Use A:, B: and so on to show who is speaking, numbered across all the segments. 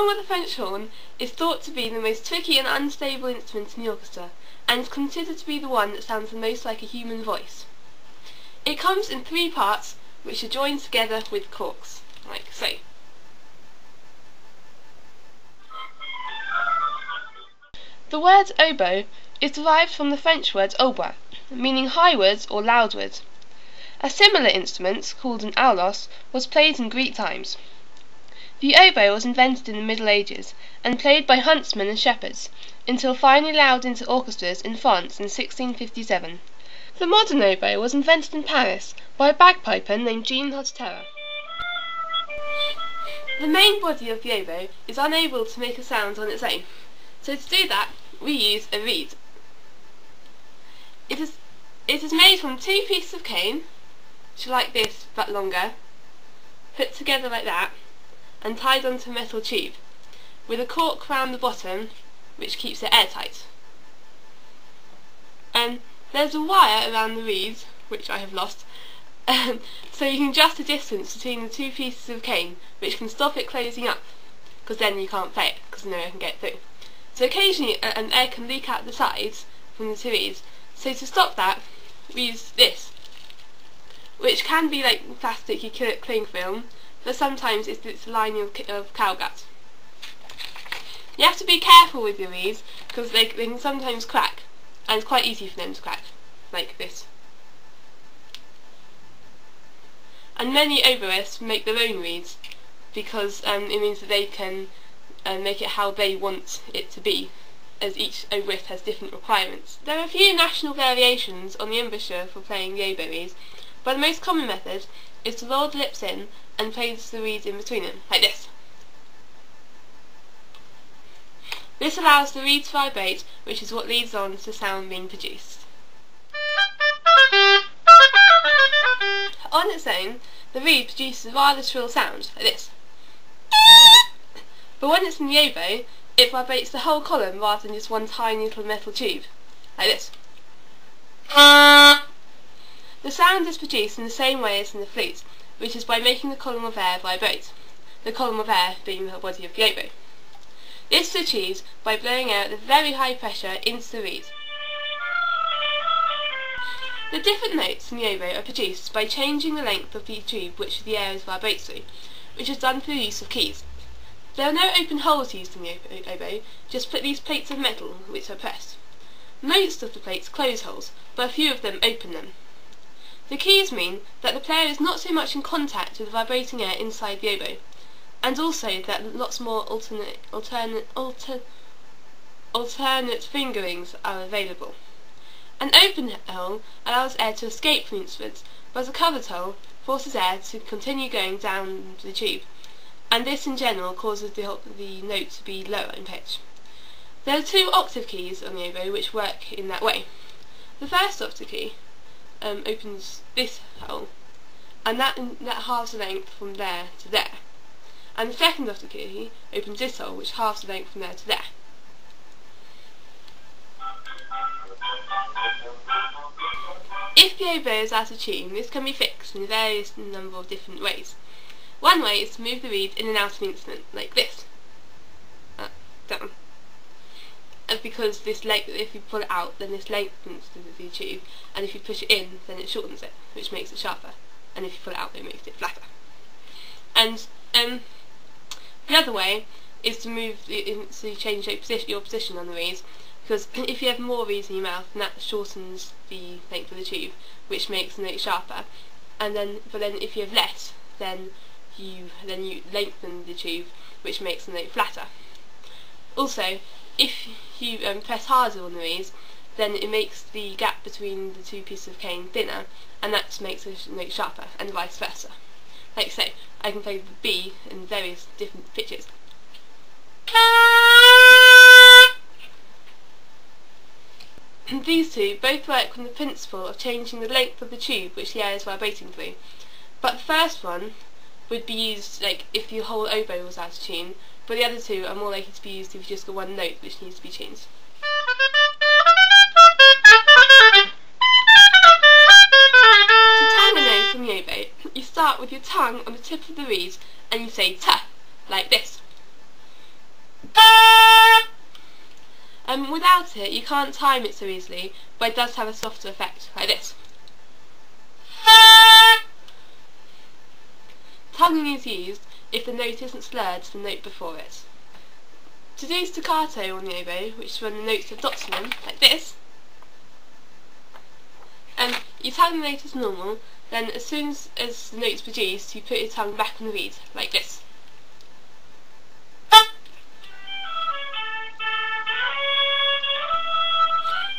A: along with the French horn, is thought to be the most tricky and unstable instrument in the orchestra, and is considered to be the one that sounds the most like a human voice. It comes in 3 parts, which are joined together with corks, like so. The word oboe is derived from the French word oboe, meaning highward or loudward. A similar instrument, called an aulos, was played in Greek times. The oboe was invented in the Middle Ages, and played by huntsmen and shepherds, until finally allowed into orchestras in France in 1657. The modern oboe was invented in Paris by a bagpiper named Jean Hotterera. The main body of the oboe is unable to make a sound on its own, so to do that we use a reed. It is made from 2 pieces of cane, which are like this but longer, put together like that, and tied onto a metal tube, with a cork round the bottom which keeps it airtight. And there's a wire around the reed, which I have lost, so you can adjust the distance between the 2 pieces of cane, which can stop it closing up, because then you can't play it, because no air can get through. So occasionally an air can leak out the sides from the 2 reeds, so to stop that we use this, which can be like plastic cling film, but sometimes it's a lining of cow gut. You have to be careful with your reeds, because they can sometimes crack, and it's quite easy for them to crack, like this. And many oboists make their own reeds, because it means that they can make it how they want it to be, as each oboist has different requirements. There are a few national variations on the embouchure for playing the oboe reeds, but the most common method is to roll the lips in and place the reeds in between them, like this. This allows the reed to vibrate, which is what leads on to the sound being produced. On its own, the reed produces a rather shrill sound, like this. But when it's in the oboe, it vibrates the whole column rather than just one tiny little metal tube, like this. The sound is produced in the same way as in the flute, which is by making the column of air vibrate, the column of air being the body of the oboe. This is achieved by blowing air at a very high pressure into the reed. The different notes in the oboe are produced by changing the length of the tube which the air is vibrated through, which is done through the use of keys. There are no open holes used in the oboe, just these plates of metal which are pressed. Most of the plates close holes, but a few of them open them. The keys mean that the player is not so much in contact with the vibrating air inside the oboe, and also that lots more alternate fingerings are available. An open hole allows air to escape from the instrument, but a covered hole forces air to continue going down the tube, and this in general causes the note to be lower in pitch. There are 2 octave keys on the oboe which work in that way. The first octave key opens this hole, and that halves the length from there to there. And the second octave key opens this hole, which halves the length from there to there. If the oboe is out of tune, this can be fixed in various number of different ways. One way is to move the reed in and out of the instrument, like this. Down. Because this if you pull it out, then this lengthens the tube, and if you push it in, then it shortens it, which makes it sharper. And if you pull it out, it makes it flatter. And the other way is to change your position on the reeds, because if you have more reeds in your mouth, then that shortens the length of the tube, which makes the note sharper. But then if you have less, then you lengthen the tube, which makes the note flatter. Also, if you press harder on the reeds, then it makes the gap between the 2 pieces of cane thinner, and that makes the note sharper, and vice versa. Like so, I can play the B in various different pitches. These 2 both work on the principle of changing the length of the tube which the air is vibrating through, but the first one would be used like if the whole oboe was out of tune, but the other 2 are more likely to be used if you just got one note which needs to be changed. To tang a note from the oboe, you start with your tongue on the tip of the reed and you say ta, like this. Without it, you can't time it so easily, but it does have a softer effect, like this. Tonguing is used if the note isn't slurred to the note before it. To do staccato on the oboe, which is when the notes have dots in them, like this, you tongue the note as normal, then as soon as the note's produced, you put your tongue back on the reed, like this.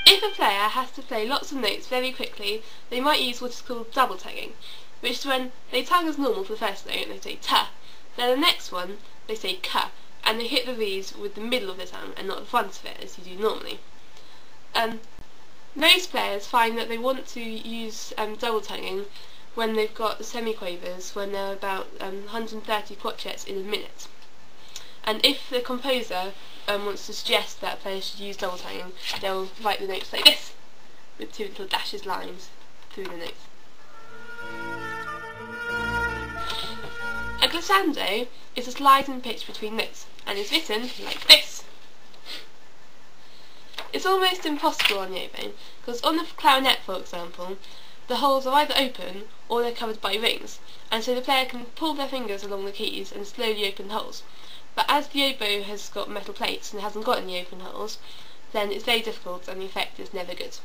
A: If a player has to play lots of notes very quickly, they might use what is called double tonguing, which is when they tongue as normal for the first note, and they say ta, then the next one they say ka, and they hit the reeds with the middle of the tongue and not the front of it as you do normally. Most players find that they want to use double tonguing when they've got semiquavers, when they're about 130 crotchets in a minute. And if the composer wants to suggest that a player should use double tonguing, they'll write the notes like this, with two little dashes lines through the notes. A glissando is a slide in pitch between notes, and is written like this. It's almost impossible on the oboe, because on the clarinet, for example, the holes are either open or they're covered by rings, and so the player can pull their fingers along the keys and slowly open the holes. But as the oboe has got metal plates and hasn't got any open holes, then it's very difficult and the effect is never good.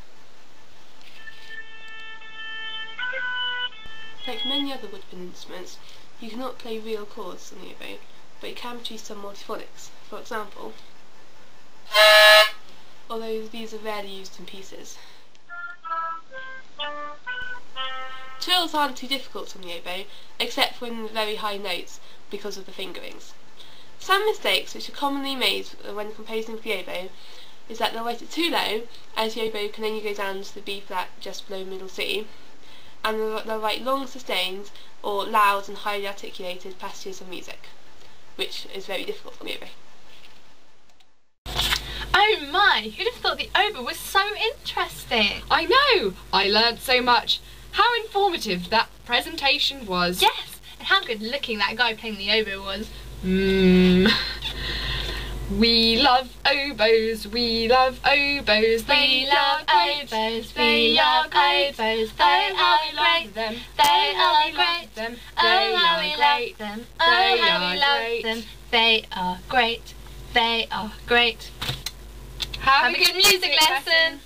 A: Like many other woodwind instruments, you cannot play real chords on the oboe, but you can produce some multiphonics, for example, although these are rarely used in pieces. Trills aren't too difficult on the oboe, except for in the very high notes because of the fingerings. Some mistakes which are commonly made when composing for the oboe is that they'll write it too low, as the oboe can only go down to the B flat just below middle C, and they'll write long sustained or loud and highly articulated passages of music, which is very difficult on the oboe.
B: Oh my, who'd have thought the oboe was so interesting? I know, I learned so much. How informative that presentation was. Yes, and how good looking that guy playing the oboe was. We love oboes, we love oboes, we love oboes, we love oboes, they are great, they are great, oh how we love them, oh how we love them, they are great, they are great. Have a good music lesson!